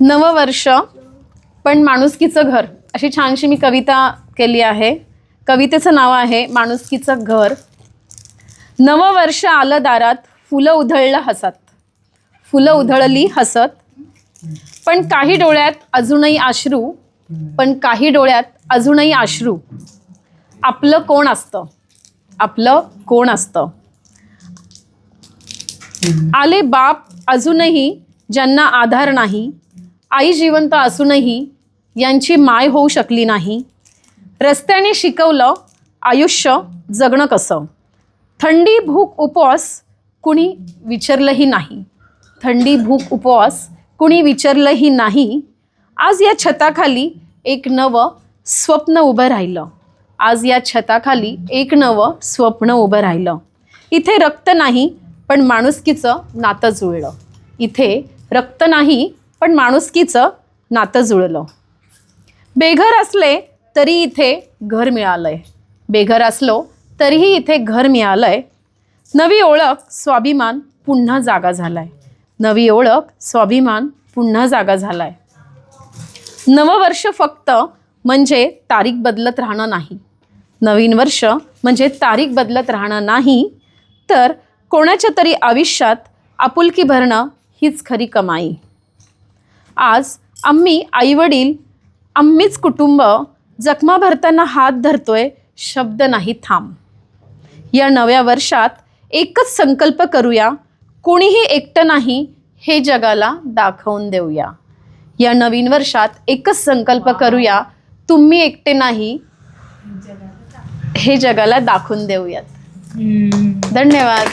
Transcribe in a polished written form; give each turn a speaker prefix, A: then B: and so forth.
A: नववर्ष पण माणुसकीचं घर, अशी छानशी मी कविता केली आहे. कवितेचं नाव आहे माणुसकीचं घर. नववर्ष आलं दारात, फुलं उधळलं हसत, फुलं उधळली हसत, पण काही डोळ्यात अजूनही अश्रू, पण काही डोळ्यात अजूनही अश्रू. आपलं कोण असतं, आपलं कोण असतं. आले बाप अजूनही ज्यांना आधार नाही, आई जिवंत असूनही यांची माय होऊ शकली नाही. रस्त्याने शिकवलं आयुष्य जगणं कसं. थंडी भूक उपवास कुणी विचारलंही नाही, थंडी भूक उपवास कुणी विचारलंही नाही. आज या छताखाली एक नवं स्वप्न उभं राहिलं, आज या छताखाली एक नवं स्वप्न उभं राहिलं. इथे रक्त नाही पण माणुसकीचं नातं जुळलं, इथे रक्त नाही पण माणुसकीचं नातं जुळलं. बेघर असले तरी इथे घर मिळालंय, बेघर असलो तरीही इथे घर मिळालंय. नवी ओळख स्वाभिमान पुन्हा जागा झालाय, नवी ओळख स्वाभिमान पुन्हा जागा झालाय. नववर्ष फक्त म्हणजे तारीख बदलत राहणं नाही, नवीन वर्ष म्हणजे तारीख बदलत राहणं नाही, तर कोणाच्या तरी आयुष्यात आपुलकी भरणं हीच खरी कमाई. आज आम्ही आईवडील, आम्हीच कुटुंब जखमा भरताना हात धरतोय, शब्द नाही थांब. या नव्या वर्षात एकच संकल्प करूया, कोणीही एकटं नाही हे जगाला दाखवून देऊया. या नवीन वर्षात एकच संकल्प करूया, तुम्ही एकटे नाही हे जगाला दाखवून देऊयात. धन्यवाद.